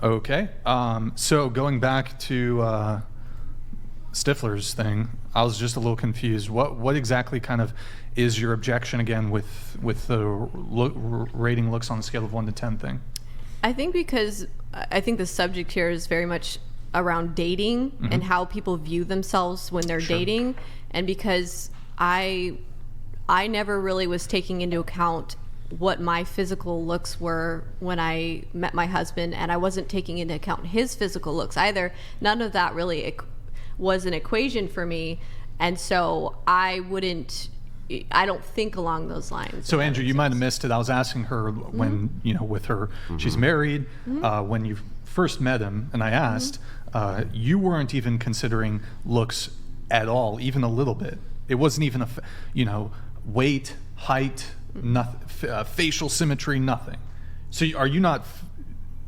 Okay. So going back to Stifler's thing, I was just a little confused. What exactly kind of is your objection again with the rating looks on a scale of 1 to 10 thing? I think because I think the subject here is very much around dating and how people view themselves when they're dating, and because I never really was taking into account what my physical looks were when I met my husband, and I wasn't taking into account his physical looks either. None of that really was an equation for me, and so I don't think along those lines. So Andrew, you might have missed it. I was asking her when, with her, she's married, when you first met him, and I asked, you weren't even considering looks at all, even a little bit. It wasn't even weight, height, nothing, facial symmetry, nothing. So are you not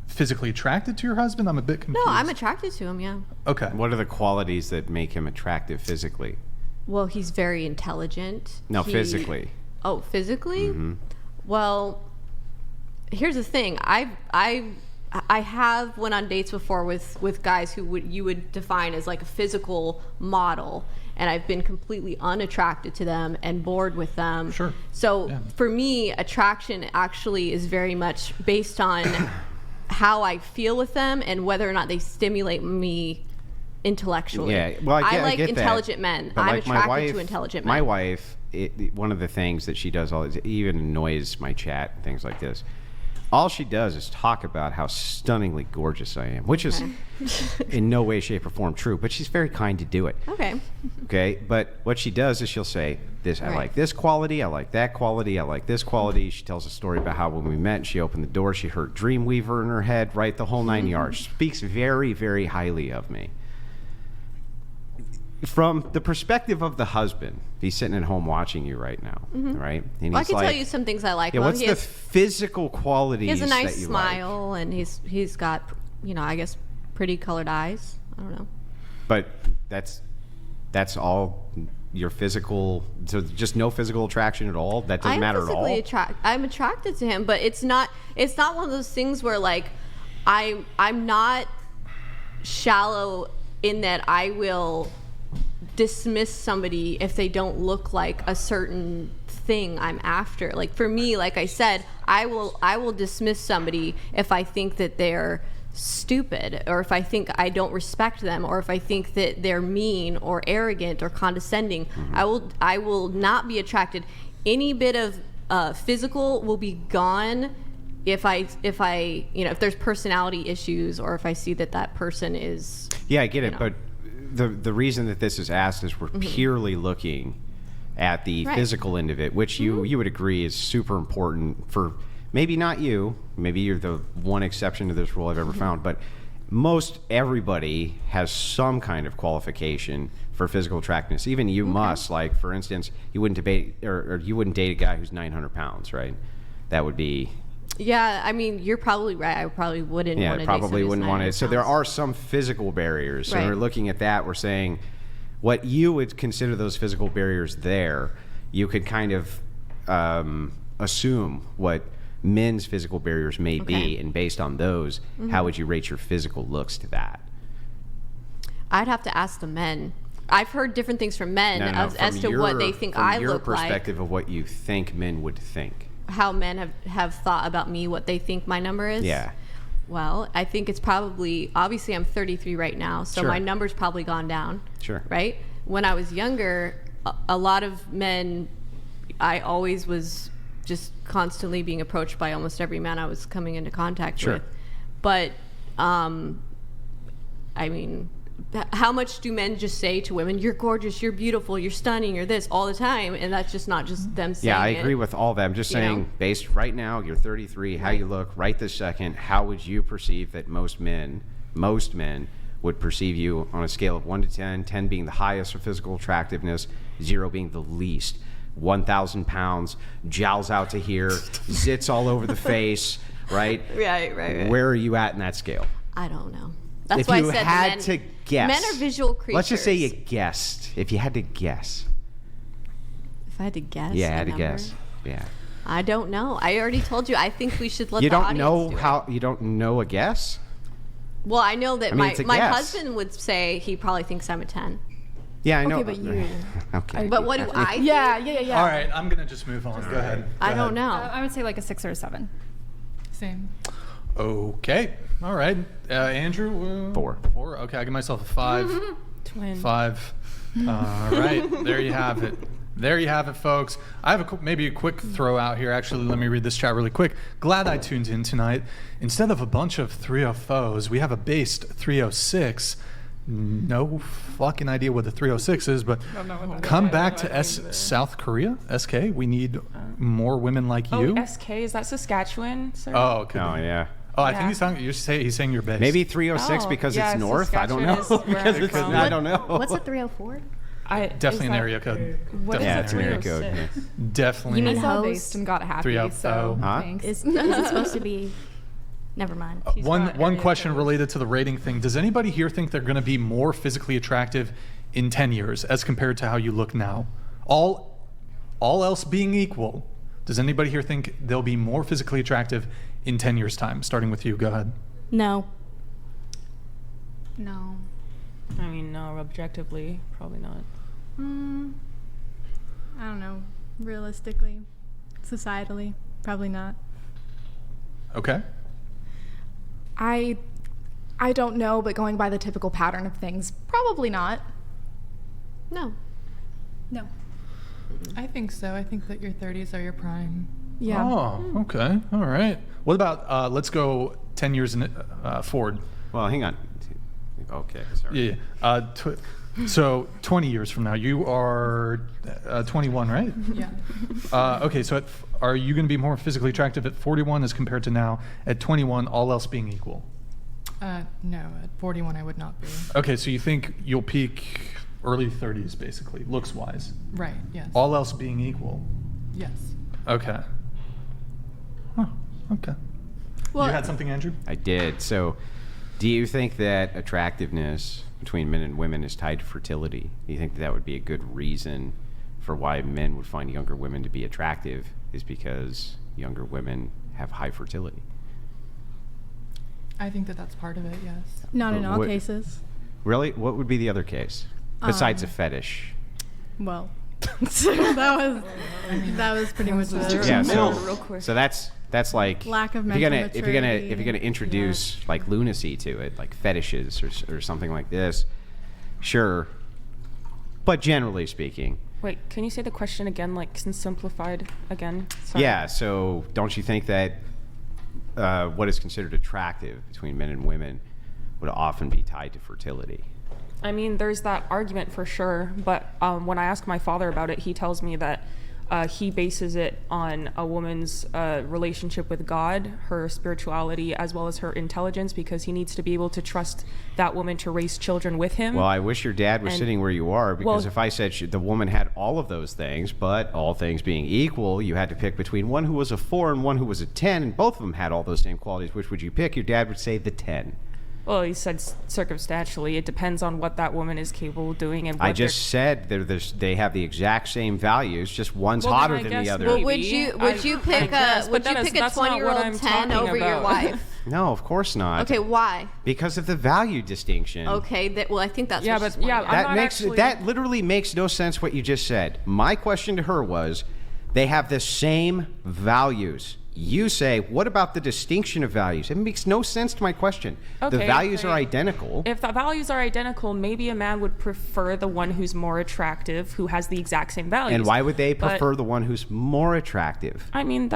physically attracted to your husband? I'm a bit confused. No, I'm attracted to him, yeah. Okay. What are the qualities that make him attractive physically? Well, he's very intelligent. No, physically. Oh, physically? Well, here's the thing. I have went on dates before with guys who you would define as like a physical model, and I've been completely unattracted to them and bored with them. Sure. So for me, attraction actually is very much based on how I feel with them and whether or not they stimulate me intellectually. Yeah, well, I like get intelligent that. men. But I'm like attracted to intelligent men. My wife, one of the things that she does it even annoys my chat and things like this. All she does is talk about how stunningly gorgeous I am, which is in no way, shape, or form true, but she's very kind to do it. Okay. Okay, but what she does is she'll say, I like this quality, I like that quality, I like this quality. She tells a story about how when we met and she opened the door, she heard Dreamweaver in her head, right, the whole 9 yards. Speaks very, very highly of me. From the perspective of the husband, he's sitting at home watching you right now, right? And I can tell you some things I like. Yeah, what's the physical qualities? He has a nice smile, like? And he's got, I guess, pretty colored eyes. I don't know. But that's all your physical. So just no physical attraction at all. That doesn't matter at all. I'm attracted to him, but it's not one of those things where like I'm not shallow in that I will dismiss somebody if they don't look like a certain thing I'm after. Like for me, like I said, I will dismiss somebody if I think that they're stupid, or if I think I don't respect them, or if I think that they're mean or arrogant or condescending. I will not be attracted. Any bit of physical will be gone if there's personality issues, or if I see that person is. Yeah, I get it, but the reason that this is asked is we're purely looking at the physical end of it, which you would agree is super important for maybe not you, maybe you're the one exception to this rule I've ever found, but most everybody has some kind of qualification for physical attractiveness. Even you must, like for instance, you wouldn't date a guy who's 900 pounds, right? That would be. Yeah, I mean, you're probably right. I probably wouldn't want to. Yeah, probably wouldn't want to. So there are some physical barriers. So we're looking at that. We're saying what you would consider those physical barriers there, you could kind of assume what men's physical barriers may be, and based on those, how would you rate your physical looks to that? I'd have to ask the men. I've heard different things from men as to what they think I look like. From your perspective of what you think men would think. How men have thought about me, what they think my number is? Yeah. Well, I think it's probably, obviously I'm 33 right now, so my number's probably gone down. Sure. Right? When I was younger, a lot of men, I always was just constantly being approached by almost every man I was coming into contact with. But, I mean, how much do men just say to women, you're gorgeous, you're beautiful, you're stunning, you're this, all the time, and that's just not just them saying it. Yeah, I agree with all that. I'm just saying, based right now, you're 33, how you look right this second, how would you perceive that most men would perceive you on a scale of 1 to 10, 10 being the highest for physical attractiveness, 0 being the least. 1,000 pounds, jowls out to here, zits all over the face, right? Right. Where are you at in that scale? I don't know. That's if why you I said had to guess. Men are visual creatures. Let's just say you guessed. If you had to guess. If I had to guess? Yeah, I had to guess. Yeah. I don't know. I already told you. I think we should let the audience do it. You don't know a guess? Well, I know that my husband would say he probably thinks I'm a 10. Yeah, I know. Okay, but you. Okay. But what do I think? Yeah. All right, I'm going to just move on. Go ahead. I don't know. I would say like a 6 or a 7. Same. Okay. All right. Andrew? 4. 4. Okay, I give myself a 5. Twin. 5. All right. There you have it. There you have it, folks. I have maybe a quick throw out here. Actually, let me read this chat really quick. Glad I tuned in tonight. Instead of a bunch of 304s, we have a based 306. No fucking idea what the 306 is, but come back to South Korea, SK. We need more women like you. Oh, SK, is that Saskatchewan, sir? Oh, okay. Oh, yeah. Oh, I think he's saying you're based. Maybe 306 because it's north. I don't know. Because it's I don't know. What's a 304? Definitely an area code. Yeah, it's an area code. Yeah. Definitely. You mean host and got happy, so thanks. Is it supposed to be? Never mind. One question related to the rating thing. Does anybody here think they're going to be more physically attractive in 10 years as compared to how you look now? All else being equal, does anybody here think they'll be more physically attractive in 10 years' time? Starting with you. Go ahead. No. No. I mean, no, objectively, probably not. I don't know. Realistically, societally, probably not. Okay. I don't know, but going by the typical pattern of things, probably not. No. I think so. I think that your 30s are your prime. Yeah. Oh, okay. All right. What about, let's go 10 years forward. Well, hang on. Okay, sorry. Yeah. So 20 years from now, you are 21, right? Yeah. Okay, so are you going to be more physically attractive at 41 as compared to now at 21, all else being equal? No, at 41 I would not be. Okay, so you think you'll peak early 30s, basically, looks-wise. Right, yes. All else being equal. Yes. Okay. Huh, okay. Well, you had something, Andrew? I did. So, do you think that attractiveness between men and women is tied to fertility? Do you think that would be a good reason for why men would find younger women to be attractive, is because younger women have high fertility? I think that that's part of it, yes. Not in all What- cases. Really? What would be the other case? Besides a fetish. Well, that was pretty much it. Yeah, Real quick. so that's like Lack of if you're mental maturity. if you're gonna introduce like lunacy to it, like fetishes or something like this, sure. But generally speaking, Wait, can you say the question again, like simplified again? Sorry. yeah. So don't you think that what is considered attractive between men and women would often be tied to fertility? I mean, there's that argument for sure, but when I ask my father about it, he tells me that he bases it on a woman's relationship with God, her spirituality, as well as her intelligence, because he needs to be able to trust that woman to raise children with him. Well, I wish your dad was sitting where you are, because if I said the woman had all of those things, but all things being equal, you had to pick between one who was a 4 and one who was a 10, and both of them had all those same qualities, which would you pick? Your dad would say the 10. Well, he said circumstantially. It depends on what that woman is capable of doing. And what I just said they have the exact same values, just one's hotter than the other. Well, would you pick a 20-year-old 10 over your wife? No, of course not. Okay, why? Because of the value distinction. Okay, well, I think that's Yeah, what she's but yeah, pointing out. That literally makes no sense what you just said. My question to her was, they have the same values. You say, what about the distinction of values? It makes no sense to my question. The values are identical. If the values are identical, maybe a man would prefer the one who's more attractive, who has the exact same values. And why would they prefer the one who's more attractive? I mean,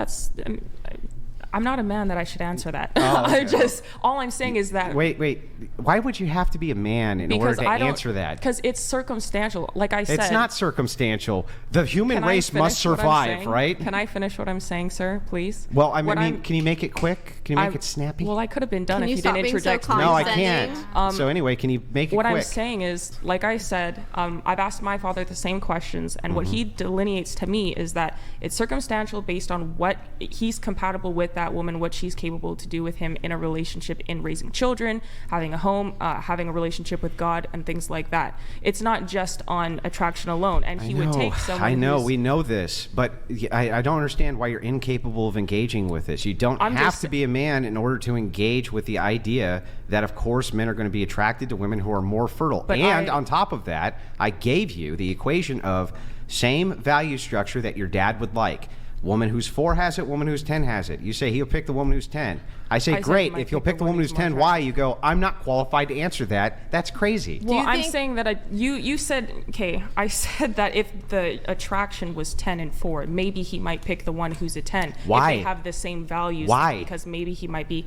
I'm not a man that I should answer that. Oh, okay. All I'm saying is that. Wait. Why would you have to be a man in order to answer that? Because it's circumstantial. Like I said. It's not circumstantial. The human race must finish what I'm survive, saying? right? Can I finish what I'm saying, sir, please? Well, I mean, can you make it quick? Can you make it snappy? Well, I could have been done Can if you you stop didn't being so interject me. No, I condescending? can't. So anyway, can you make it What quick? I'm saying is, like I said, I've asked my father the same questions, and what he delineates to me is that it's circumstantial based on what he's compatible with that woman what she's capable to do with him in a relationship, in raising children, having a home, having a relationship with God, and things like that. It's not just on attraction alone. And he would take someone. I know, we know this, but I don't understand why you're incapable of engaging with this. You don't have to be a man in order to engage with the idea that, of course, men are going to be attracted to women who are more fertile. And on top of that, I gave you the equation of same value structure that your dad would like. Woman who's 4 has it, woman who's 10 has it. You say he'll pick the woman who's 10. I say, great, if you'll pick the woman who's 10, why? You go, I'm not qualified to answer that. That's crazy. Well, I'm saying that you said, okay, I said that if the attraction was 10 and 4, maybe he might pick the one who's a 10. Why? If they have the same values. Why? Because maybe he might be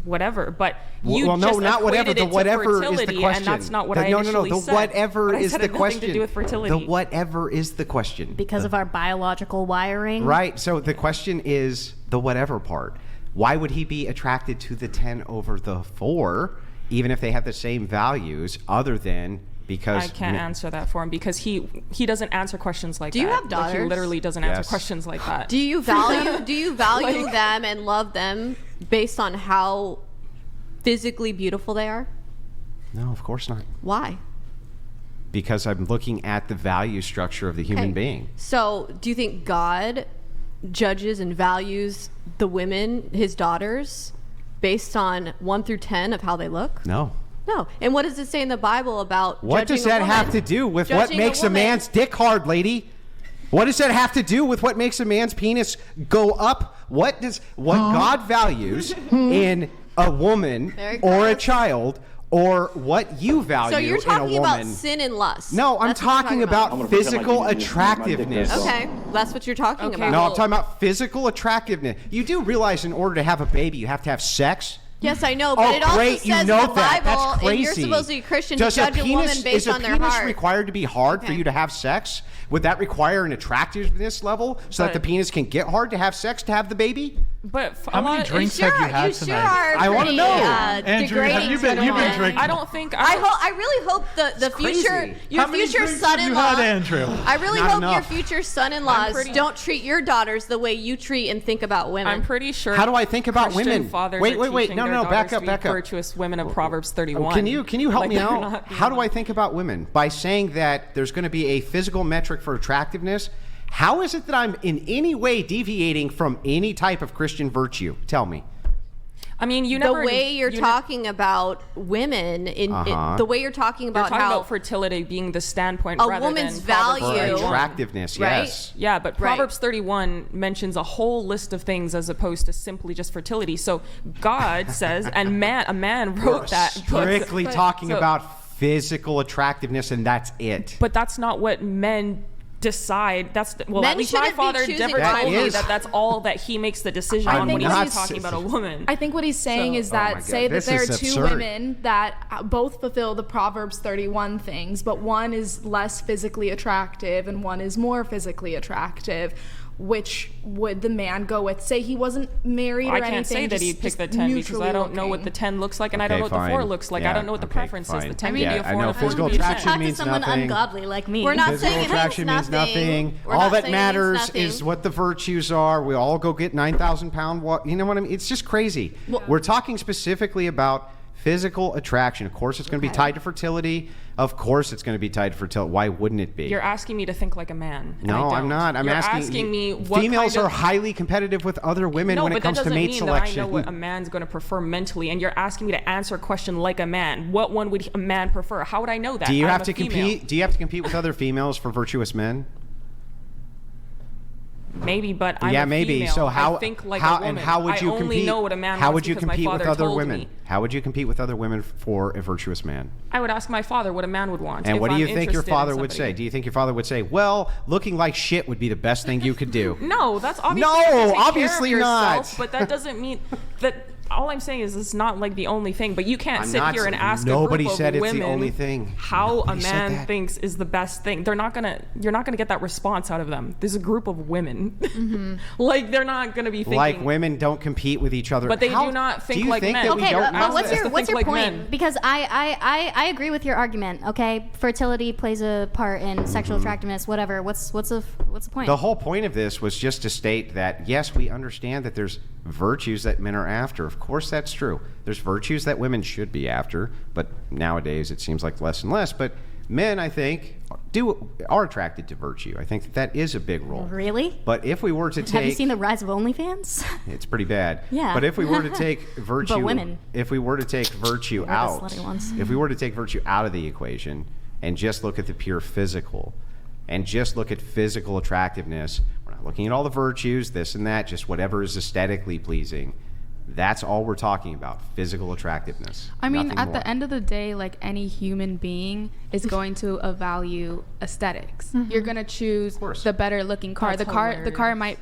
whatever, but not whatever. The whatever is the question, and that's not what I initially said. The whatever is the question. To do with fertility. The whatever is the question. Because of our biological wiring. Right. So the question is the whatever part. Why would he be attracted to the 10 over the 4, even if they have the same values, other than because I can't answer that for him because he doesn't answer questions like that. Do you have daughters? Like, he literally doesn't answer questions like that. Do you value them and love them based on how physically beautiful they are? No, of course not. Why? Because I'm looking at the value structure of the human being. So do you think God judges and values the women, his daughters, based on 1 through 10 of how they look? No. No. And what does it say in the Bible about what does that have to do with what makes a man's dick hard, lady? What does that have to do with what makes a man's penis go up? What God values in a woman or a child, or what you value in a woman? So you're talking about sin and lust. No, I'm talking about physical attractiveness. Okay, that's what you're talking about. No, I'm talking about physical attractiveness. You do realize in order to have a baby, you have to have sex? Yes, I know, but it also says in the Bible, That's crazy. And you're supposed to be Christian to judge a woman based on their heart. Is a penis required to be hard for you to have sex? Would that require an attractiveness level so that the penis can get hard to have sex to have the baby? But how many drinks have you had tonight? I want to know. Andrew, have you been drinking? I don't think. I really hope the future, your future son-in-law. Andrew? I really hope your future son-in-laws don't treat your daughters the way you treat and think about women. I'm pretty sure. How do I think about women? Wait. No. Back up. Virtuous women of Proverbs 31. Can you help me out? How do I think about women? By saying that there's going to be a physical metric for attractiveness. How is it that I'm in any way deviating from any type of Christian virtue? Tell me. I mean, the way you're talking about women, the way you're talking about about fertility being the standpoint a rather woman's than value, attractiveness, right? Yes. Yeah, but Proverbs 31 mentions a whole list of things as opposed to simply just fertility. So God says, and a man wrote that. Strictly talking about physical attractiveness, and that's it. But that's not what men decide. Men at least my father never told me that's all that he makes the decision on when he's talking about a woman. I think what he's saying is that say that there are two women that both fulfill the Proverbs 31 things, but one is less physically attractive and one is more physically attractive. Which would the man go with? Say he wasn't married or anything. I can't say that he'd pick the 10 because I don't know what the 10 looks like, and I don't know what the 4 looks like. I don't know what the preference is. The 10 could be a 4 and a 4 physical could be a 10. attraction means someone nothing. ungodly like me. We're not physical saying attraction means nothing. All that matters is what the virtues are. We all go get 9,000 pound. You know what I mean? It's just crazy. We're talking specifically about physical attraction. Of course, it's going to be tied to fertility. Of course, it's going to be tied to fertility. Why wouldn't it be? You're asking me to think like a man. No, I'm not. I'm asking me what females are highly competitive with other women when it comes to mate selection. No, but that doesn't mean that I know what a man's going to prefer mentally. And you're asking me to answer a question like a man. What one would a man prefer? How would I know that? Do you have to compete? Do you have to compete with other females for virtuous men? Maybe, but I'm a female. So how? I think like a woman. And how would you compete? I only know what a man how wants would you because my compete with father other told women? me. How would you compete with other women for a virtuous man? I would ask my father what a man would want. And what do you think your father would say? Do you think your father would say, "Well, looking like shit would be the best thing you could do"? No, that's obviously no, obviously yourself, not. But that doesn't mean that. all I'm saying is it's not like the only thing, but you can't sit here and ask nobody a group said of it's women the only thing. how Nobody a man thinks is the best thing. You're not gonna get that response out of them. There's a group of women. Like, they're not gonna be thinking like women don't compete with each other. But they do not think like men. Okay, but what's your like point? Men. Because I agree with your argument. Okay, fertility plays a part in sexual attractiveness. Whatever. What's the point? The whole point of this was just to state that yes, we understand that there's virtues that men are after. Of course, that's true. There's virtues that women should be after, but nowadays it seems like less and less. But men, I think, are attracted to virtue. I think that is a big role. Really? But if we were to take, have you seen the rise of OnlyFans? It's pretty bad. Yeah. But if we were to take virtue, but women. If we were to take virtue out, if we were to take virtue out of the equation and just look at the pure physical, and just look at physical attractiveness, we're not looking at all the virtues, this and that, just whatever is aesthetically pleasing. That's all we're talking about, physical attractiveness. I mean, Nothing at more. the end of the day, like any human being is going to value aesthetics. You're going to choose the better looking car. That's The car might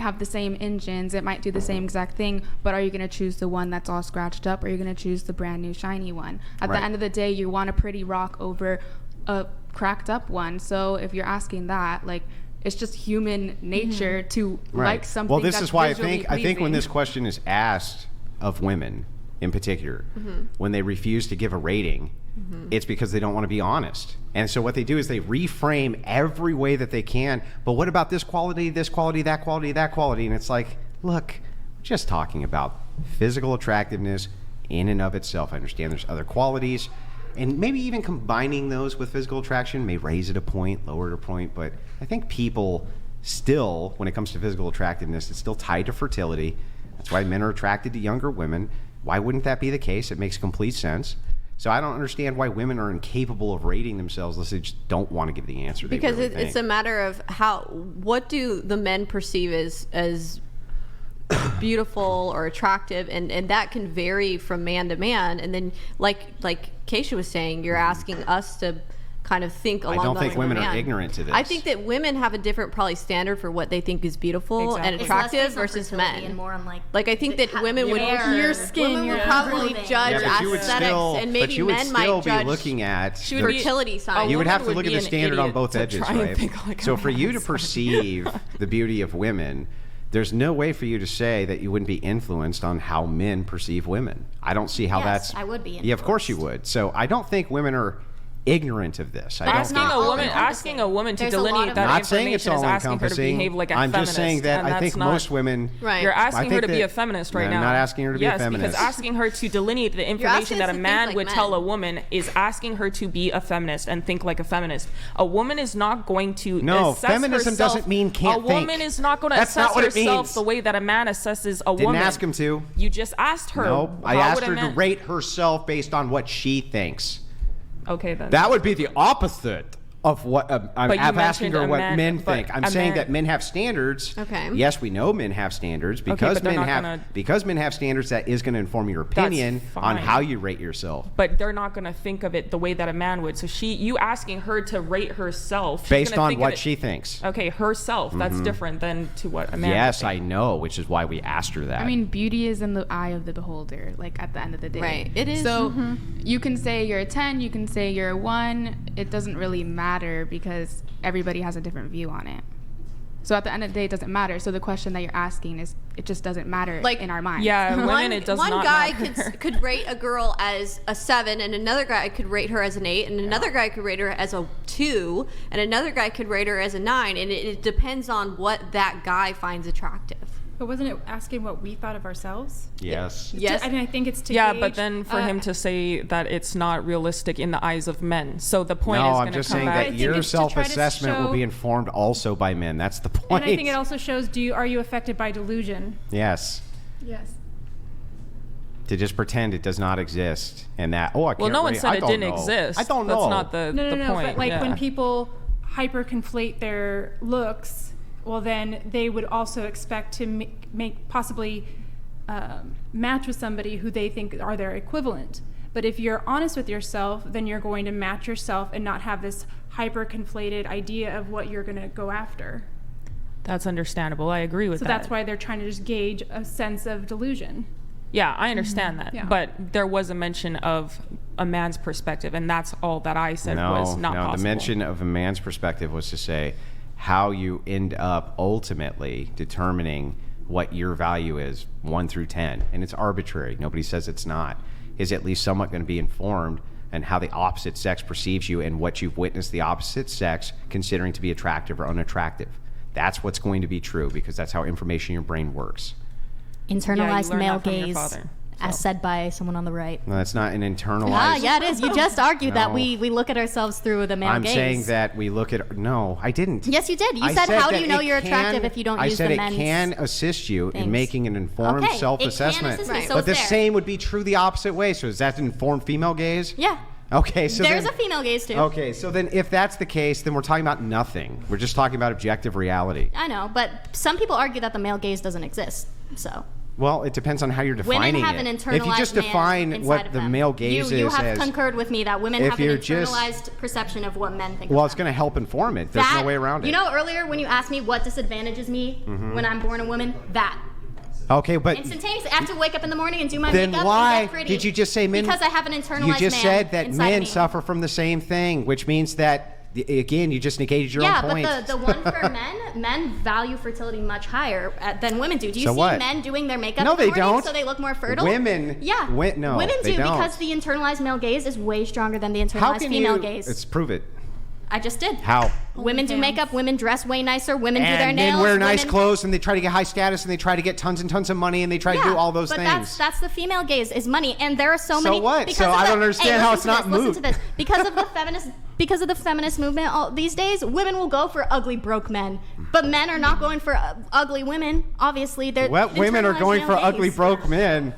have the same engines, it might do the same exact thing, but are you going to choose the one that's all scratched up, or are you going to choose the brand new shiny one? At the end of the day, you want a pretty rock over a cracked up one. So if you're asking that, like, it's just human nature to like something. Well, this that's is why visually I think when pleasing. this question is asked of women in particular, when they refuse to give a rating, it's because they don't want to be honest. And so what they do is they reframe every way that they can. But what about this quality, that quality, that quality? And it's like, look, we're just talking about physical attractiveness in and of itself. I understand there's other qualities, and maybe even combining those with physical attraction may raise it a point, lower it a point. But I think people still, when it comes to physical attractiveness, it's still tied to fertility. That's why men are attracted to younger women. Why wouldn't that be the case? It makes complete sense. So I don't understand why women are incapable of rating themselves unless they just don't want to give the answer. Because they really it's a matter of what do the men perceive as beautiful or attractive, and that can vary from man to man. And then like Keisha was saying, you're asking us to kind of think along I don't the think lines women of are man. ignorant to this. I think that women have a different probably standard for what they think is beautiful and attractive versus men. And more on like I think that women would your skin, women would your probably clothing. judge aesthetics, and maybe men might judge looking at fertility signs. You would have to look at the standard on both edges, right? Like so for you to perceive the beauty of women, there's no way for you to say that you wouldn't be influenced on how men perceive women. I don't see how that's... I would be influenced. Yeah, of course you would. So I don't think women are ignorant of this. Asking a woman to delineate that not saying it's information is all asking her to encompassing. behave like a I'm feminist. just saying that I think most women... Right. You're asking her to be a feminist right now. I'm not asking her to be a feminist. Yes, because asking her to delineate the information that a man would tell a woman is asking her to be a feminist and think like a feminist. A woman is not going to assess feminism herself. doesn't mean can't think. A woman is not going to assess herself the way that a man assesses a woman. Didn't ask him to. You just asked her. No, I asked her to rate herself based on what she thinks. Okay, then. That would be the opposite of what I'm asking her what men think. I'm saying that men have standards. Okay. Yes, we know men have standards because men have standards. That is going to inform your opinion on how you rate yourself. But they're not going to think of it the way that a man would. So you asking her to rate herself based on what she thinks. Okay, herself. That's different than to what a man. Yes, I know, which is why we asked her that. I mean, beauty is in the eye of the beholder. Like at the end of the day, right? It is. So you can say you're a 10, you can say you're a 1. It doesn't really matter because everybody has a different view on it. So at the end of the day, it doesn't matter. So the question that you're asking is, it just doesn't matter in our minds. Yeah, women, it does not One guy matter. could rate a girl as a 7, and another guy could rate her as an 8, and another guy could rate her as a 2, and another guy could rate her as a 9, and it depends on what that guy finds attractive. But wasn't it asking what we thought of ourselves? Yes. Yes. I mean, I think it's to gauge, but then for him to say that it's not realistic in the eyes of men. So the point is going to come back. No, I'm just saying that your self-assessment will be informed also by men. That's the point. And I think it also shows, are you affected by delusion? Yes. Yes. To just pretend it does not exist and that, I can't no one said it didn't exist. I don't know. That's not the point. But like when people hyper-conflate their looks, well, then they would also expect to possibly match with somebody who they think are their equivalent. But if you're honest with yourself, then you're going to match yourself and not have this hyper-conflated idea of what you're going to go after. That's understandable. I agree with that. So that's why they're trying to just gauge a sense of delusion. Yeah, I understand that. But there was a mention of a man's perspective, and that's all that I said was not possible. The mention of a man's perspective was to say how you end up ultimately determining what your value is, 1 through 10. And it's arbitrary. Nobody says it's not. Is at least somewhat going to be informed and how the opposite sex perceives you and what you've witnessed the opposite sex considering to be attractive or unattractive. That's what's going to be true, because that's how information in your brain works. Internalized male gaze, as said by someone on the right. No, that's not an internalized. Yeah, it is. You just argued that we look at ourselves through the male gaze. I'm saying that we look at. No, I didn't. Yes, you did. You said, how do you know you're attractive if you don't use the men's? I said it can assist you in making an informed self-assessment. It can assist me. But the same would be true the opposite way. So is that an informed female gaze? Yeah. Okay, so there's a female gaze too. Okay, so then if that's the case, then we're talking about nothing. We're just talking about objective reality. I know, but some people argue that the male gaze doesn't exist. So. Well, it depends on how you're defining women have an it. internalized If you just define what the male gaze is, you have concurred with me that women have an internalized perception of what men think. Well, it's going to help inform it. There's no way around it. You know, earlier when you asked me what disadvantages me when I'm born a woman, that. Okay, but instantaneously, I have to wake up in the morning and do my then makeup why and get pretty. Did you just say men? Because I have an internalized man. You just said that men me. Suffer from the same thing, which means that, again, you just negated your own point. Yeah, but the one for men value fertility much higher than women do. Do you see men doing their makeup in the morning so they look more fertile? Women. Yeah. No, women do, they don't. Because the internalized male gaze is way stronger than the internalized female gaze. Let's prove it. I just did. How? Women do makeup, women dress way nicer, women do their nails. And men wear nice clothes, and they try to get high status, and they try to get tons and tons of money, and they try to do all those things. But that's the female gaze, is money. And there are so many. So what? So I don't understand how it's not moot. Listen to this. Because of the feminist movement these days, women will go for ugly, broke men. But men are not going for ugly women. Obviously, they're what women are going for ugly, broke men?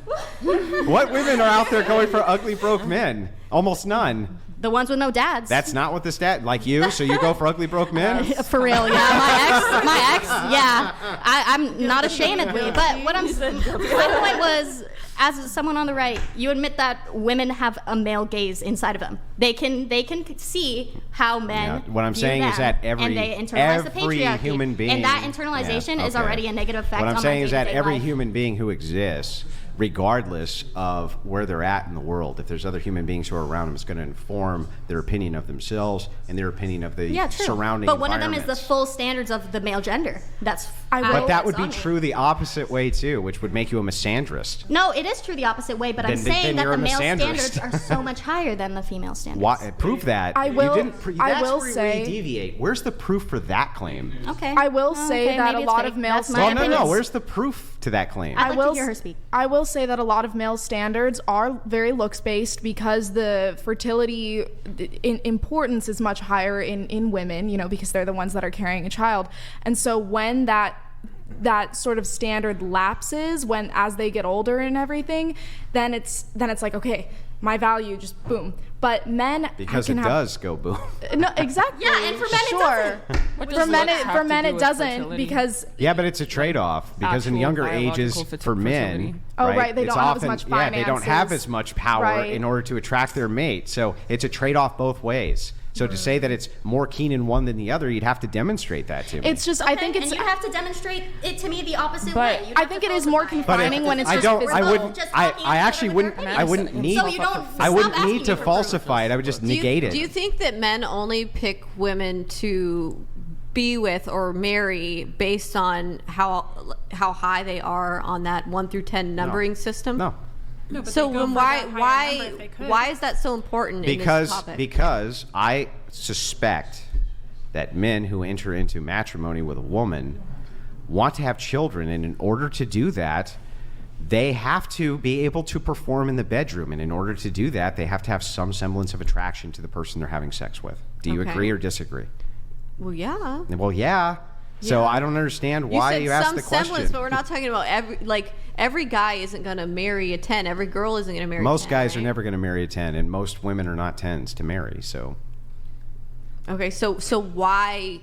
What women are out there going for ugly, broke men? Almost none. The ones with no dads. That's not what the stat, like you, so you go for ugly broke men? For real, yeah. My ex, yeah. I'm not ashamedly, but my point was, as someone on the right, you admit that women have a male gaze inside of them. They can see how men what I'm saying is that every human being, and that internalization is already a negative effect on what I'm saying is that every life. human being who exists, regardless of where they're at in the world, if there's other human beings who are around them, it's going to inform their opinion of themselves and their opinion of the surrounding But one of them is the full standards of the male gender. But that would be true the opposite way too, which would make you a misandrist. No, it is true the opposite way, but I'm saying that the male standards are so much higher than the female standards. Why? Prove that. I will. That's where you deviate. Where's the proof for that claim? Okay. I will say that a lot of male standards. No. Where's the proof to that claim? I'd like to hear her speak. I will say that a lot of male standards are very looks based because the fertility importance is much higher in women, because they're the ones that are carrying a child. And so when that sort of standard lapses, as they get older and everything, then it's like, okay, my value just boom. But men does go boom. No, exactly. Yeah, and for men it doesn't. For men it doesn't because but it's a trade-off because in younger ages for men, they don't have as much finances. They don't have as much power in order to attract their mate. So it's a trade-off both ways. So to say that it's more keen in one than the other, you'd have to demonstrate that to me. It's just, I think it's... And you have to demonstrate it to me the opposite way. I think it is more confining when it's just physical. I wouldn't need to falsify it. I would just negate it. Do you think that men only pick women to be with or marry based on how high they are on that 1 through 10 numbering system? No. No, but so why is that so important in this topic? Because I suspect that men who enter into matrimony with a woman want to have children, and in order to do that, they have to be able to perform in the bedroom, and in order to do that, they have to have some semblance of attraction to the person they're having sex with. Do you agree or disagree? Well, yeah. Well, yeah. So I don't understand why you asked the question. Some semblance, but we're not talking about every guy isn't going to marry a 10. Every girl isn't going to marry a 10. Most guys are never going to marry a 10, and most women are not 10s to marry. So. Okay, so why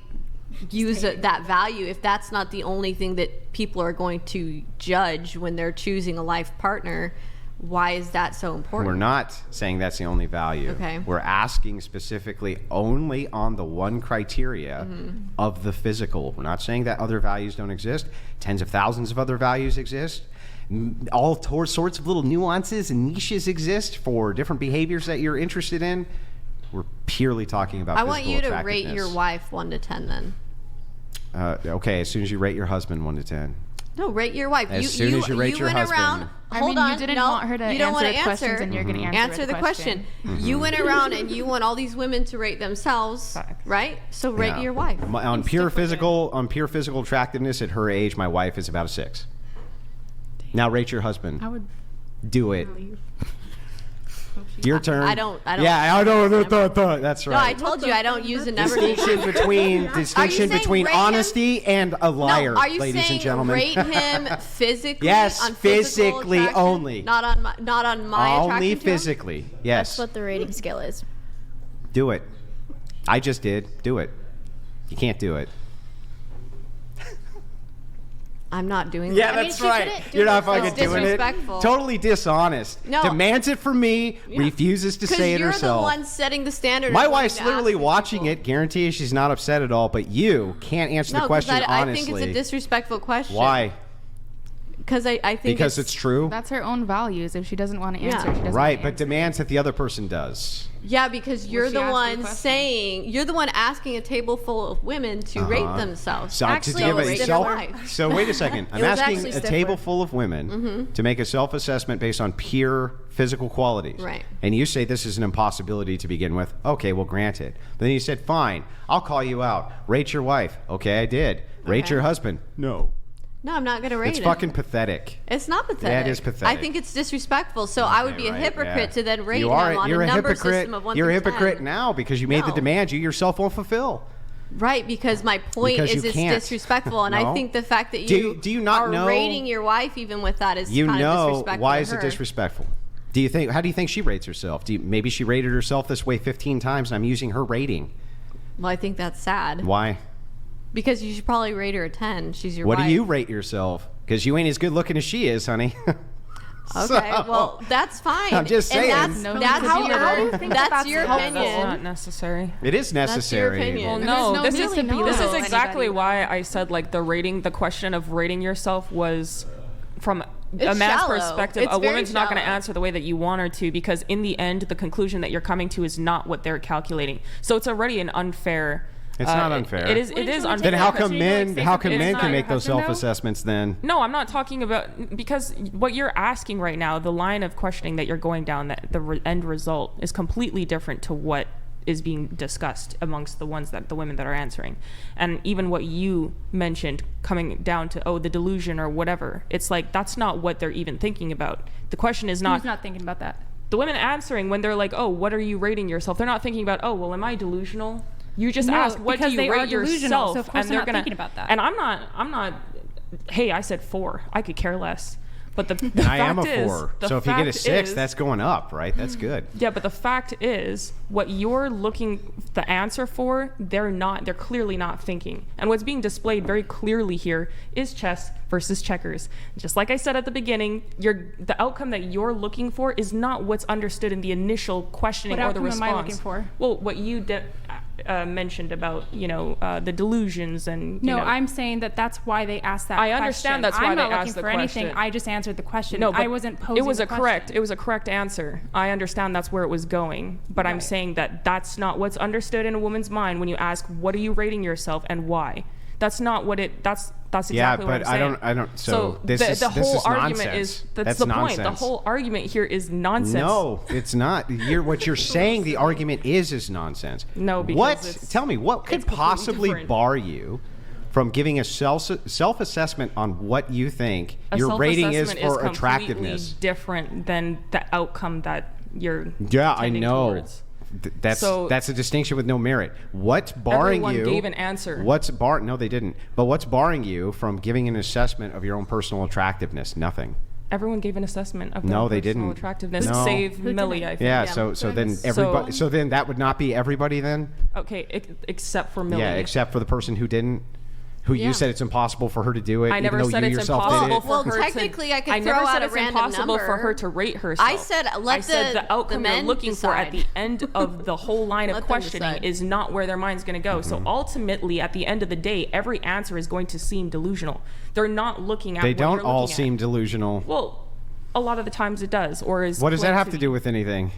use that value if that's not the only thing that people are going to judge when they're choosing a life partner? Why is that so important? We're not saying that's the only value. Okay. We're asking specifically only on the one criteria of the physical. We're not saying that other values don't exist. Tens of thousands of other values exist. all sorts of little nuances and niches exist for different behaviors that you're interested in. We're purely talking about physical attractiveness. I want you to rate your wife 1 to 10 then. Okay, as soon as you rate your husband 1 to 10. No, rate your wife. As soon as you rate your husband. Hold on. You didn't want her to answer the questions, and you're going to answer the question. You went around and you want all these women to rate themselves, right? So rate your wife. On pure physical attractiveness at her age, my wife is about a 6. Now rate your husband. I would do it. Your turn. I don't. Yeah, I don't. That's right. No, I told you I don't use a number. Distinction between honesty and a liar, no, are you ladies saying and gentlemen. Rate him physically? Yes, on physically only. Not on my attraction. Only physically. Yes. That's what the rating scale is. Do it. I just did. Do it. You can't do it. I'm not doing that. Yeah, that's right. You're not fucking doing it. Totally dishonest. No. Demands it from me, refuses to say it herself. Because you're the one setting the standard. My wife's literally watching it. Guarantee she's not upset at all, but you can't answer the question honestly. I think it's a disrespectful question. Why? Because I think because it's true. That's her own values. If she doesn't want to answer, she doesn't right, but demands that the other person does. Yeah, because you're the one you're the one asking a table full of women to rate themselves. So actually, so wait a second. I'm asking a table full of women to make a self-assessment based on pure physical qualities. Right. And you say this is an impossibility to begin with. Okay, well, granted. But then you said, fine, I'll call you out. Rate your wife. Okay, I did. Rate your husband. No. No, I'm not going to rate it. It's fucking pathetic. It's not pathetic. Yeah, it is pathetic. I think it's disrespectful. So I would be a hypocrite to then rate him on a number system of 1 You're a through 10. hypocrite now because you made the demand you yourself won't fulfill. Right, because my point is it's disrespectful, and I think the fact that you are rating your wife even with that is kind of disrespectful. Why is it disrespectful? How do you think she rates herself? Maybe she rated herself this way 15 times, and I'm using her rating. Well, I think that's sad. Why? Because you should probably rate her a 10. She's your wife. What do you rate yourself? Because you ain't as good looking as she is, honey. Okay, well, that's fine. I'm just saying. That's your opinion. That's not necessary. It is necessary. That's your opinion. Well, no, this is exactly why I said like the question of rating yourself was from a man's perspective. A woman's not going to answer the way that you want her to, because in the end, the conclusion that you're coming to is not what they're calculating. So it's already an unfair. It's not unfair. It is unfair. Then how come men can make those self-assessments then? No, I'm not talking about, because what you're asking right now, the line of questioning that you're going down, that the end result is completely different to what is being discussed amongst the women that are answering. And even what you mentioned coming down to, the delusion or whatever, it's like that's not what they're even thinking about. The question is not... Who's not thinking about that? The women answering, when they're like, what are you rating yourself? They're not thinking about, am I delusional? You just asked, what do you rate yourself? So of course they're not thinking about that. And I'm not, hey, I said 4. I could care less. But the fact I am a 4. So if you get a 6, that's going up, right? That's good. Yeah, but the fact is, what you're looking the answer for, they're clearly not thinking. And what's being displayed very clearly here is chess versus checkers. Just like I said at the beginning, the outcome that you're looking for is not what's understood in the initial questioning or the response. What outcome am I looking for? Well, what you mentioned about the delusions and I'm saying that's why they asked that question. I understand that's why they asked the question. I'm not looking for anything. I just answered the question. No, I wasn't posing it was a correct. It was a correct answer. I understand that's where it was going, but I'm saying that's not what's understood in a woman's mind when you ask, what are you rating yourself and why? That's not what it. That's exactly what I'm saying. I don't. So this is the whole argument nonsense. That's the nonsense. point. The whole argument here is nonsense. No, it's not. What you're saying the argument is nonsense. No, because tell me what could possibly bar you from giving a self-assessment on what you think your rating is for attractiveness? Different than the outcome that you're. Yeah, I know. Towards. That's a distinction with no merit. What's barring you? Everyone gave an answer. No, they didn't. But what's barring you from giving an assessment of your own personal attractiveness? Nothing. Everyone gave an assessment of their personal attractiveness. No. Save Millie, I think. Yeah. So then everybody. So then that would not be everybody then. Okay, except for Millie. Yeah, except for the person who didn't. Who you said it's impossible for her to do it. I never said it's impossible for her. Well, technically, I could throw out a random number. I never said it's impossible for her to rate herself. I said the outcome you're looking for at the end of the whole line of questioning is not where their mind's going to go. So ultimately, at the end of the day, every answer is going to seem delusional. They're not looking at. They don't all seem delusional. Well, a lot of the times it does. Or is what does that have to do with anything?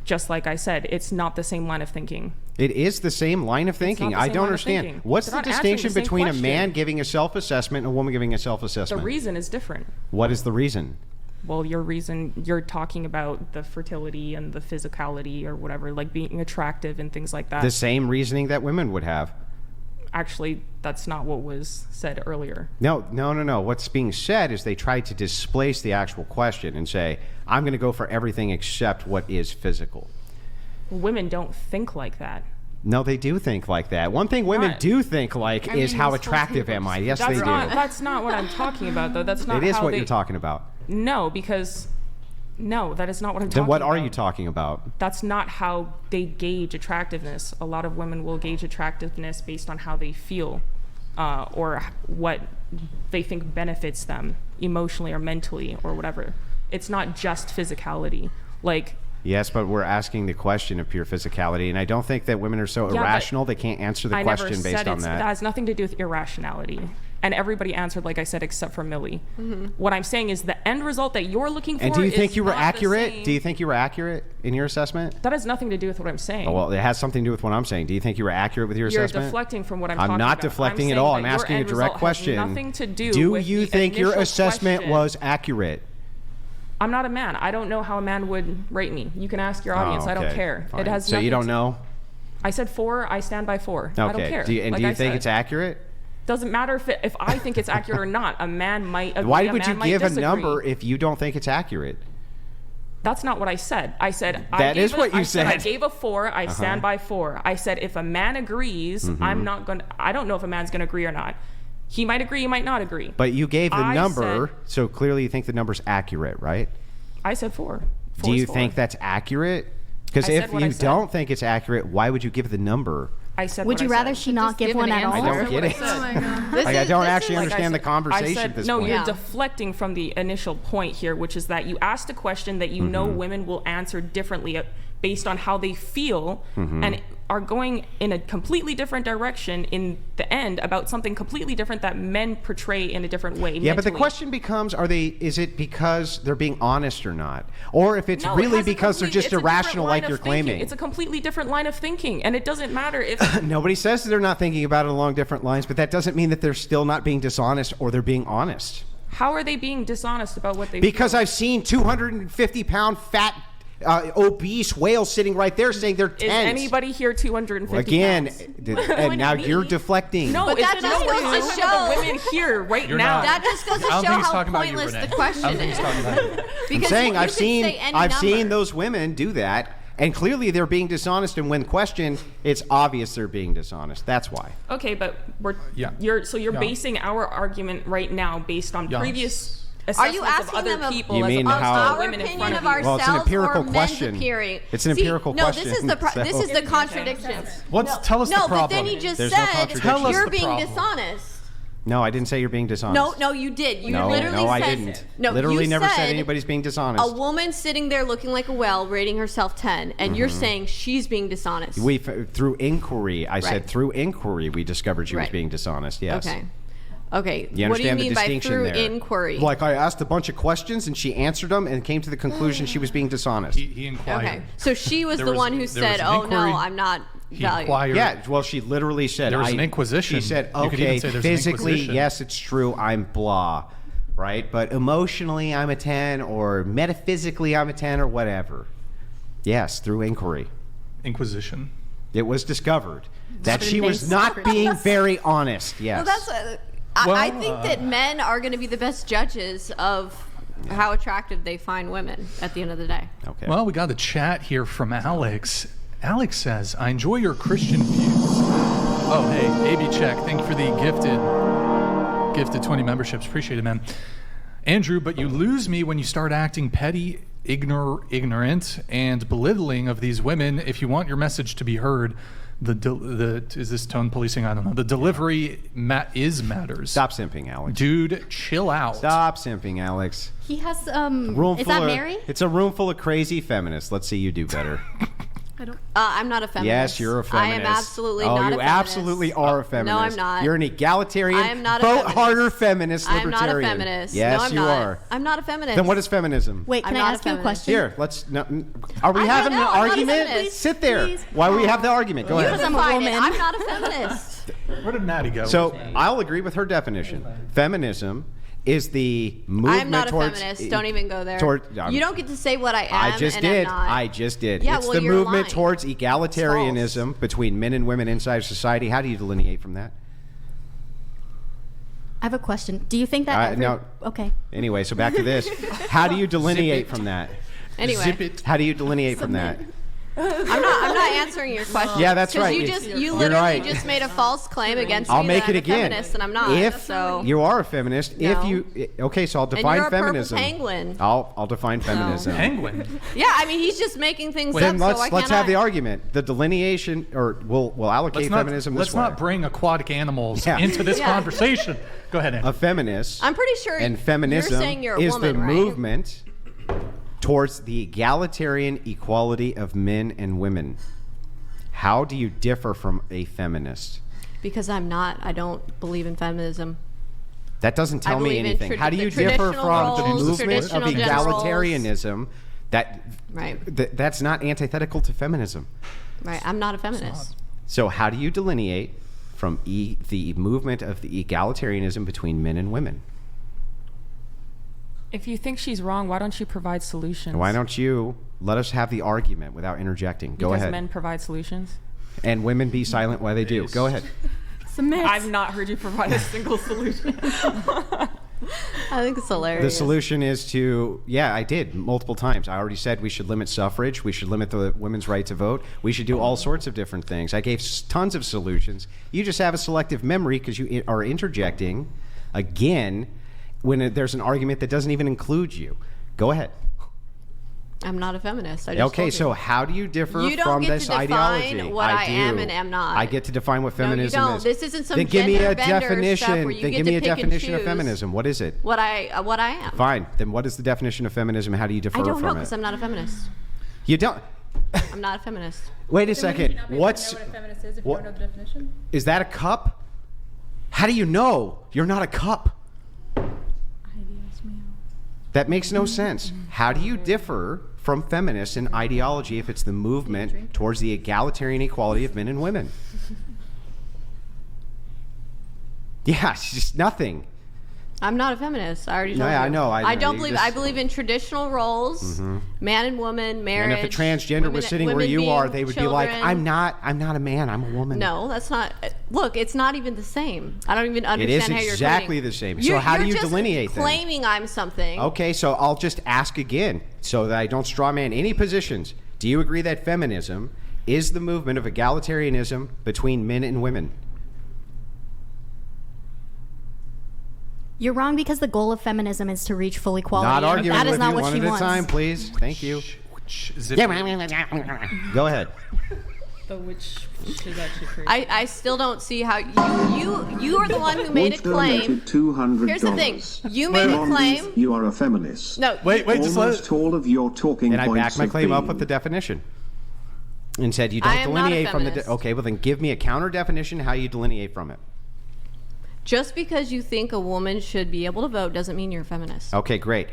Just like I said, it's not the same line of thinking. It is the same line of thinking. I don't understand. What's the distinction between a man giving a self-assessment and a woman giving a self-assessment? The reason is different. What is the reason? Well, you're talking about the fertility and the physicality or whatever, like being attractive and things like that. The same reasoning that women would have. Actually, that's not what was said earlier. No. What's being said is they tried to displace the actual question and say, I'm going to go for everything except what is physical. Women don't think like that. No, they do think like that. One thing women do think like is how attractive am I? Yes, they do. That's not what I'm talking about, though. That's not. It is what you're talking about. No, because no, that is not what I'm talking about. Then what are you talking about? That's not how they gauge attractiveness. A lot of women will gauge attractiveness based on how they feel, or what they think benefits them emotionally or mentally or whatever. It's not just physicality. Like. Yes, but we're asking the question of pure physicality, and I don't think that women are so irrational they can't answer the question based on that. That has nothing to do with irrationality. And everybody answered, like I said, except for Millie. What I'm saying is the end result that you're looking for. And do you think you were accurate? Do you think you were accurate in your assessment? That has nothing to do with what I'm saying. Oh, well, it has something to do with what I'm saying. Do you think you were accurate with your assessment? You're deflecting from what I'm talking about. I'm not deflecting at all. I'm asking a direct question. Nothing to do do with you think your assessment was accurate? I'm not a man. I don't know how a man would rate me. You can ask your audience. I don't care. Fine. It has. So you don't know? I said 4. I stand by 4. Okay. I don't care. Do you think it's accurate? Doesn't matter if I think it's accurate or not. A man might agree. Why would you give a number if you don't think it's accurate? That's not what I said. I said that is what you said. I gave a 4. I stand by 4. I said if a man agrees, I'm not going. I don't know if a man's going to agree or not. He might agree. He might not agree. But you gave the number, so clearly you think the number's accurate, right? I said 4. Do you think that's accurate? Because if you don't think it's accurate, why would you give the number? I said. Would you rather she not give one at all? I don't get it. Oh my God. I don't actually understand the conversation at this point. No, you're deflecting from the initial point here, which is that you asked a question that you know women will answer differently based on how they feel, and are going in a completely different direction in the end about something completely different that men portray in a different way. Yeah, mentally. But the question becomes, is it because they're being honest or not? Or if it's really because they're just irrational like you're claiming? It's a completely different line of thinking, and it doesn't matter if... Nobody says they're not thinking about it along different lines, but that doesn't mean that they're still not being dishonest or they're being honest. How are they being dishonest about what they Because feel? I've seen 250-pound fat... obese whales sitting right there saying they're tense. Is anybody here 250 pounds? And now you're deflecting. No, but that just goes to show the women here right now. That just goes to show how pointless the question is. I'm saying I've seen those women do that, and clearly they're being dishonest. And when questioned, it's obvious they're being dishonest. That's why. Okay, but you're basing our argument right now based on previous. Are you asking them our opinion of ourselves or men's appearing? It's an empirical question. No, this is the contradiction. Tell us the problem. No, but then he just said you're being dishonest. No, I didn't say you're being dishonest. No, you did. You literally said. No, I didn't. Literally never said anybody's being dishonest. A woman sitting there looking like a whale, rating herself 10, and you're saying she's being dishonest. Through inquiry, I said through inquiry, we discovered she was being dishonest. Yes. Okay. What do you mean by through inquiry? Like I asked a bunch of questions and she answered them and came to the conclusion she was being dishonest. He inquired. Okay. So she was the one who said, "Oh no, I'm not valued." Yeah. Well, she literally said there was an inquisition. She said, "Okay, physically, yes, it's true. I'm blah, right? But emotionally, I'm a 10, or metaphysically, I'm a 10, or whatever." Yes, through inquiry. Inquisition. It was discovered that she was not being very honest. Yes. Well, I think that men are going to be the best judges of how attractive they find women at the end of the day. Okay. Well, we got a chat here from Alex. Alex says, I enjoy your Christian views. Oh, hey, AB Check. Thank you for the gifted 20 memberships. Appreciate it, man. Andrew, but you lose me when you start acting petty, ignorant, and belittling of these women. If you want your message to be heard, is this tone policing? I don't know. The delivery matters. Stop simping, Alex. Dude, chill out. Stop simping, Alex. He has is that Mary? It's a room full of crazy feminists. Let's see you do better. I'm not a feminist. Yes, you're a feminist. I am absolutely not a feminist. Oh, you absolutely are a feminist. No, I'm not. You're an egalitarian, I am not a vote feminist. harder feminist libertarian. I'm not a feminist. Yes, no, I'm you not. are. I'm not a feminist. Then what is feminism? Wait, can I ask you a question? Here, let's. No, are we having an argument? Please, Sit there. please. While we have the argument, go ahead. Because I'm a woman. I'm not a feminist. Where did Maddie go? So I'll agree with her definition. Feminism is the movement I'm not a towards, feminist. Don't even go there. You don't get to say what I am. I just and did. I'm not. I just did. Yeah, it's well, the you're movement lying. towards egalitarianism between men and women inside society. How do you delineate from that? I have a question. Do you think that no. Okay. Anyway, so back to this. How do you delineate from that? Anyway. Zip it. How do you delineate from that? I'm not answering your question. Yeah, that's right. You literally just made a false claim against me. I'll make that it I'm again. A feminist, and I'm not. If so. you are a feminist, No. if you okay, so I'll And define you're a purple feminism. penguin. I'll define feminism. Penguin. Yeah, I mean he's just making things up. Then so I let's cannot. have the argument. The delineation, or we'll allocate feminism this Let's way. not bring aquatic animals Yeah. into this Yeah. conversation. Go ahead, Andy. A feminist. I'm pretty sure and feminism you're saying you're a is woman, the right? movement towards the egalitarian equality of men and women. How do you differ from a feminist? Because I'm not. I don't believe in feminism. That doesn't tell me believe in anything. How do you differ traditional from the roles, movement of traditional gender roles. egalitarianism? Right. That's not antithetical to feminism. Right. I'm not a feminist. So how do you delineate from the movement of the egalitarianism between men and women? If you think she's wrong, why don't you provide solutions? Why don't you let us have the argument without interjecting? Go ahead. Because men provide solutions. And women be silent while they do. Go ahead. I've not heard you provide a single solution. I think it's hilarious. The solution is to, I did multiple times. I already said we should limit suffrage. We should limit the women's right to vote. We should do all sorts of different things. I gave tons of solutions. You just have a selective memory because you are interjecting again when there's an argument that doesn't even include you. Go ahead. I'm not a feminist. I just Okay, told so you. how do you differ You don't from get this to define ideology? what I am and am not. I get to define what feminism No, you don't. is. This isn't some then give me a gender bender definition. stuff where you Then get give to me a pick and definition of choose feminism. What is it? What I am. Fine. Then what is the definition of feminism? How do you differ I don't from know it? because I'm not a feminist. You don't. I'm not a feminist. Wait a Then would second. you not be able to What's know what a feminist is if what- you don't know the definition? is that a cup? How do you know you're not a cup? That makes no sense. How do you differ from feminists in ideology if it's the movement towards the egalitarian equality of men and women? Yeah, it's just nothing. I'm not a feminist. I already told No, you. yeah, I know. I know. don't You believe. just- I believe in traditional roles, man and woman, marriage. And if a transgender was sitting where women you are, being they would be like, children. I'm not a man, I'm a woman. No, that's not. Look, it's not even the same. I don't even It understand is how you're exactly equating. the same. So how do you you're just delineate then? claiming I'm something. Okay, so I'll just ask again so that I don't strawman any positions. Do you agree that feminism is the movement of egalitarianism between men and women? You're wrong because the goal of feminism is to reach full equality. Not arguing That is with not you. what One she at a wants. time, please. Thank you. Zip it. Go ahead. The which is actually crazy. I still don't see how you are the one who made a Once claim. donated $200. Here's the thing. You made a Blondie, claim. You are a feminist. No. Wait, just let Almost all of your talking And I points backed my have claim up been- with the definition. And said you I don't am not a delineate from the... feminist. Okay, well then give me a counter definition how you delineate from it. Just because you think a woman should be able to vote doesn't mean you're a feminist. Okay, great.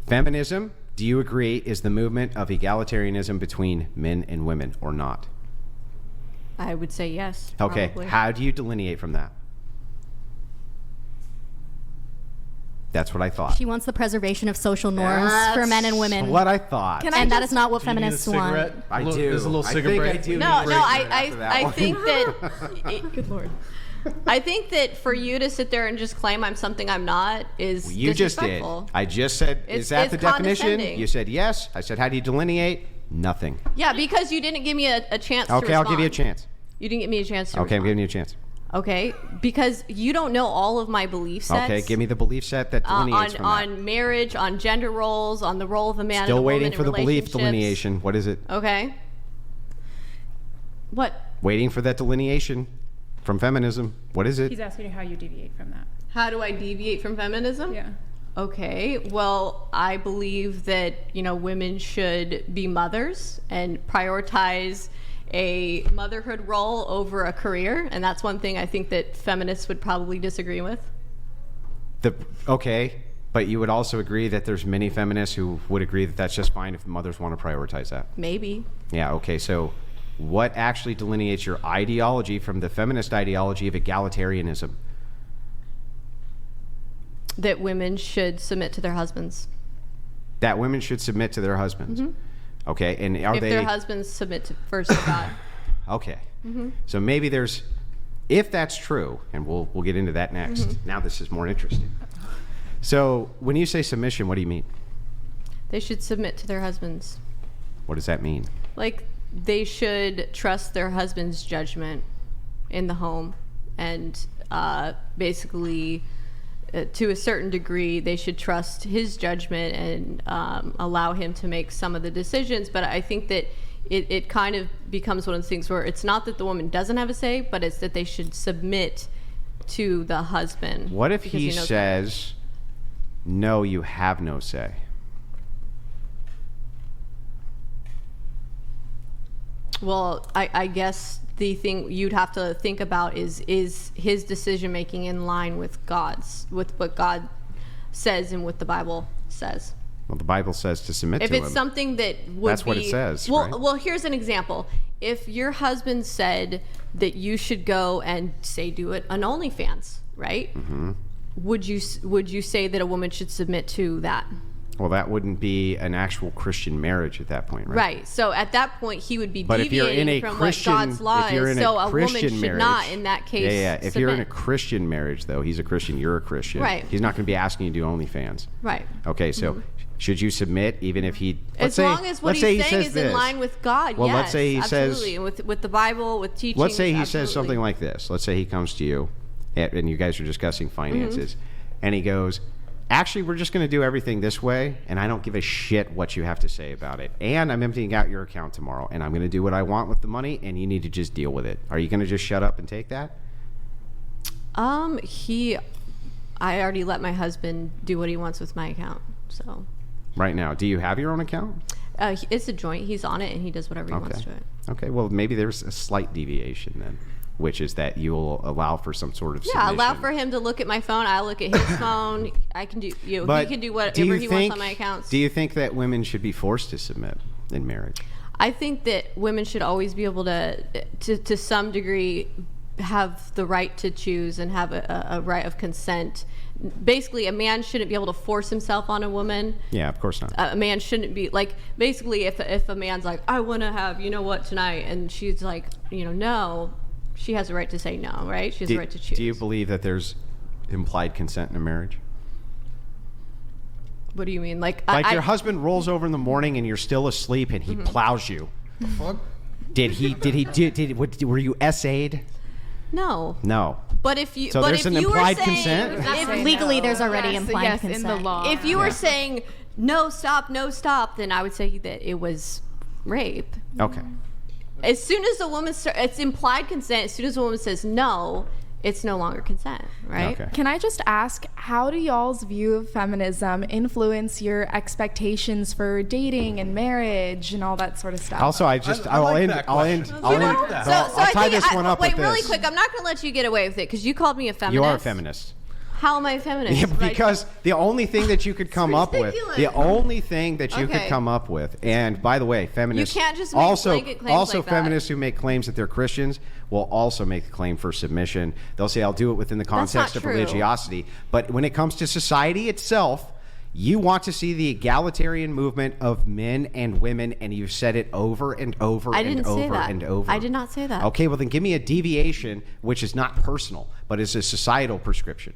Feminism, do you agree, is the movement of egalitarianism between men and women or not? I would say yes. Okay, Probably. how do you delineate from that? That's what I thought. She wants the preservation of social norms for men and women. What I thought. And that is not what Do you need a feminists want. cigarette? I There's do. a little I cigarette think I break. do. No, need no, a break after that I one. think that. Good Lord. I think that for you to sit there and just claim I'm something I'm not is You just did. disrespectful. I just said, It's- is that it's the definition? condescending. You said yes. I said, how do you delineate? Nothing. Yeah, because you didn't give me a chance to Okay, I'll give you a respond. chance. You didn't give me a chance to Okay, I'm respond. giving you a chance. Okay, because you don't know all of my belief sets. Okay, give me the belief set that delineates from that. on marriage, on gender roles, on the role of a man Still and a woman waiting in for the belief relationships. delineation. What is it? Okay. What? Waiting for that delineation from feminism. What is it? He's asking you how you deviate from that. How do I deviate from feminism? Yeah. Okay, well, I believe that, women should be mothers and prioritize a motherhood role over a career, and that's one thing I think that feminists would probably disagree with. Okay, but you would also agree that there's many feminists who would agree that that's just fine if mothers want to prioritize that. Maybe. Yeah, okay, so what actually delineates your ideology from the feminist ideology of egalitarianism? That women should submit to their husbands. That women should submit to their husbands. Mm-hmm. Okay, and if their husbands submit first to God. Okay, so maybe if that's true, and we'll get into that next. Now this is more interesting. So when you say submission, what do you mean? They should submit to their husbands. What does that mean? Like, they should trust their husband's judgment in the home, and basically, to a certain degree, they should trust his judgment and allow him to make some of the decisions. But I think that it kind of becomes one of those things where it's not that the woman doesn't have a say, but it's that they should submit to the husband. What if he says, no, you have no say? Well, I guess the thing you'd have to think about is his decision making in line with with what God says and what the Bible says. Well, the Bible says to submit to him. If it's something that would That's what it says, well, right? Well, here's an example. If your husband said that you should go and do it on OnlyFans, right? Mm-hmm. Would you say that a woman should submit to that? Well, that wouldn't be an actual Christian marriage at that point, right? Right. So at that point, he would be deviating from what God's law is. So a woman should not, in that case, If you're in a Christian marriage, though, he's a Christian, you're a Christian. Right. He's not going to be asking you to do OnlyFans. Right. Okay, so should you submit even if he... As long as what he's saying is in line with God, well, yes. Let's say he absolutely. says... With the Bible, with teaching, let's say he says something like this. Let's say he comes to you, and you guys are discussing finances, and he goes... Actually, we're just going to do everything this way, and I don't give a shit what you have to say about it. And I'm emptying out your account tomorrow, and I'm going to do what I want with the money, and you need to just deal with it. Are you going to just shut up and take that? I already let my husband do what he wants with my account, so. Right now, do you have your own account? It's a joint. He's on it, and he does whatever he wants to it. Okay, well, maybe there's a slight deviation then, which is that you'll allow for some sort of submission. Yeah, allow for him to look at my phone. I look at his phone. I can do, he can do whatever he wants on my accounts. Do you think that women should be forced to submit in marriage? I think that women should always be able to some degree, have the right to choose and have a right of consent. Basically, a man shouldn't be able to force himself on a woman. Yeah, of course not. A man shouldn't be like, basically, if a man's like, I want to have, tonight, and she's like, no. She has a right to say no, right? She has a right to choose. Do you believe that there's implied consent in a marriage? What do you mean? Like your husband rolls over in the morning and you're still asleep and he plows you. Fuck? Were you essayed? No. No. But if you, so but there's if an you implied were saying, consent. Legally, there's already implied consent in the law. If you were saying no, stop, then I would say that it was rape. Okay. As soon as the woman it's implied consent. As soon as the woman says no, it's no longer consent, right? Okay. Can I just ask, how do y'all's view of feminism influence your expectations for dating and marriage and all that sort of stuff? Also, I'll tie this one up with this. Wait, really quick. I'm not going to let you get away with it because you called me a feminist. You are a feminist. How am I a feminist? Yeah, because the only thing that you could come up with, and by the way, feminists, you can't just make blanket claims like feminists who make claims that they're Christians will also make a claim for submission. They'll say, I'll do it within the context of religiosity. But when it comes to society itself, you want to see the egalitarian movement of men and women, and you've said it over and over and over and over. I did not say that. Okay, well then give me a deviation, which is not personal, but is a societal prescription.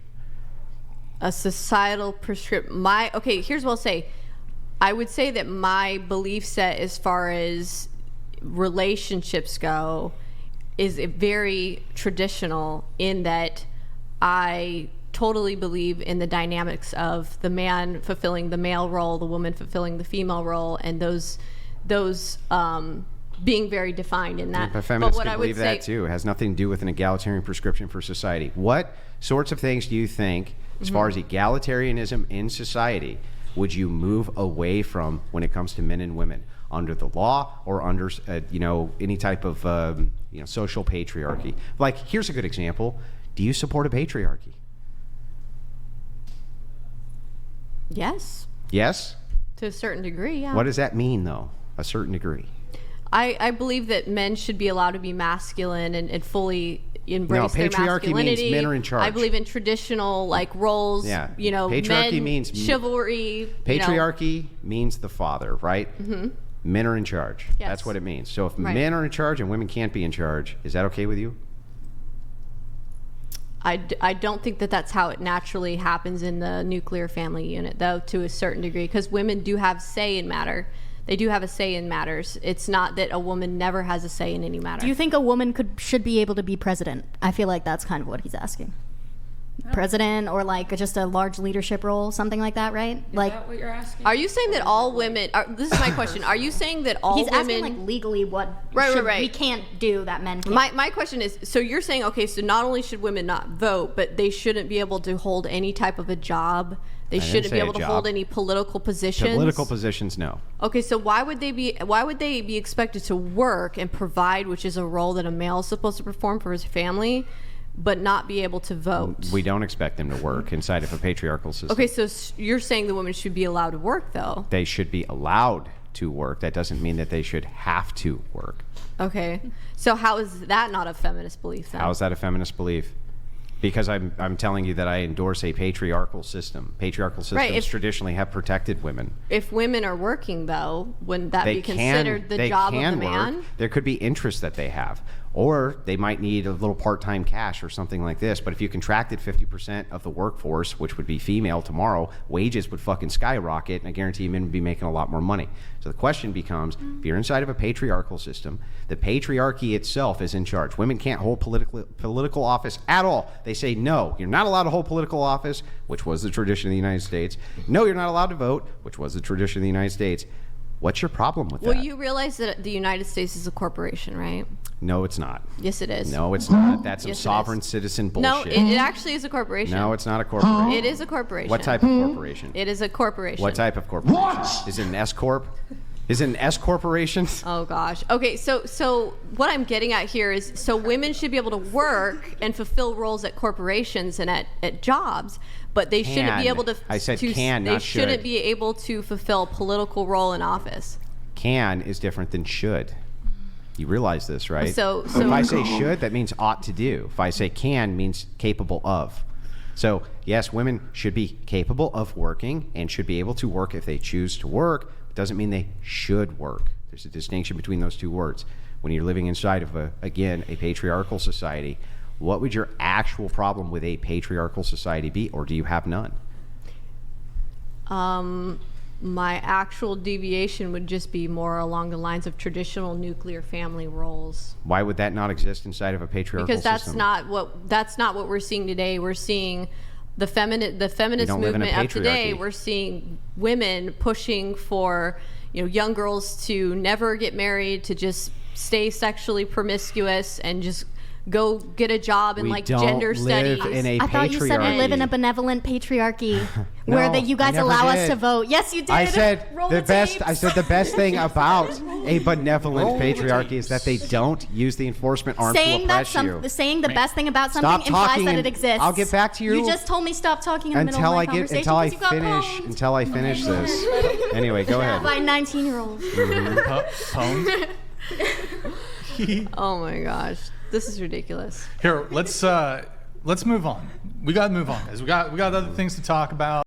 A societal prescription. Here's what I'll say. I would say that my belief set as far as relationships go is very traditional in that I totally believe in the dynamics of the man fulfilling the male role, the woman fulfilling the female role, and those being very defined in that. But feminists could believe that too. It has nothing to do with an egalitarian prescription for society. What sorts of things do you think, as far as egalitarianism in society, would you move away from when it comes to men and women under the law or under any type of social patriarchy? Like, here's a good example. Do you support a patriarchy? Yes. Yes? To a certain degree, yeah. What does that mean, though? A certain degree. I believe that men should be allowed to be masculine and fully embrace their masculinity. Patriarchy means men are in charge. I believe in traditional roles. Yeah. Patriarchy means chivalry. Patriarchy means the father, right? Mm-hmm. Men are in charge. Yes. That's what it means. So if men are in charge and women can't be in charge, is that okay with you? I don't think that that's how it naturally happens in the nuclear family unit, though, to a certain degree, because women do have say in matter. They do have a say in matters. It's not that a woman never has a say in any matter. Do you think a woman should be able to be president? I feel like that's kind of what he's asking. President, or just a large leadership role, something like that, right? Is that what you're asking? Are you saying that all women? This is my question. Are you saying that all women? He's asking legally what we can't do that men can. My question is, so you're saying, okay, so not only should women not vote, but they shouldn't be able to hold any type of a job. They shouldn't be able to hold any political positions. Political positions, no. Okay, so why would they be expected to work and provide, which is a role that a male is supposed to perform for his family, but not be able to vote? We don't expect them to work inside of a patriarchal system. Okay, so you're saying the women should be allowed to work, though? They should be allowed to work. That doesn't mean that they should have to work. Okay, so how is that not a feminist belief then? How is that a feminist belief? Because I'm telling you that I endorse a patriarchal system. Patriarchal systems traditionally have protected women. If women are working, though, wouldn't that be considered the job of the man? Work. There could be interests that they have. Or they might need a little part-time cash or something like this. But if you contracted 50% of the workforce, which would be female tomorrow, wages would fucking skyrocket, and I guarantee you men would be making a lot more money. So the question becomes, if you're inside of a patriarchal system, the patriarchy itself is in charge. Women can't hold political office at all. They say, no, you're not allowed to hold political office, which was the tradition of the United States. No, you're not allowed to vote, which was the tradition of the United States. What's your problem with that? Well, you realize that the United States is a corporation, right? No, it's not. Yes, it is. No, it's not. That's some sovereign citizen bullshit. No, it actually is a corporation. No, it's not a corporation. It is a corporation. What type of corporation? It is a corporation. What type of corporation? What? Is it an S corp? Is it an S corporation? Oh gosh. Okay, so what I'm getting at here is, so women should be able to work and fulfill roles at corporations and at jobs, but they shouldn't be able to. I said can, not should. They shouldn't be able to fulfill a political role in office. Can is different than should. You realize this, right? So if I say should, that means ought to do. If I say can, means capable of. So yes, women should be capable of working and should be able to work if they choose to work. It doesn't mean they should work. There's a distinction between those two words. When you're living inside of a patriarchal society, what would your actual problem with a patriarchal society be, or do you have none? My actual deviation would just be more along the lines of traditional nuclear family roles. Why would that not exist inside of a patriarchal system? Because that's not what we're seeing today. We're seeing the feminist movement of today. We're seeing women pushing for young girls to never get married, to just stay sexually promiscuous and just go get a job in gender studies. I thought you said we live in a benevolent patriarchy where you guys allow us to vote. Yes, you did. I said the best thing about a benevolent patriarchy is that they don't use the enforcement arm to oppress you. Saying the best thing about something implies that it exists. I'll get back to you. You just told me stop talking in the middle of my conversation until I finish this. Anyway, go ahead. By 19-year-olds. Oh my gosh. This is ridiculous. Here, let's move on. We got to move on, guys. We got other things to talk about.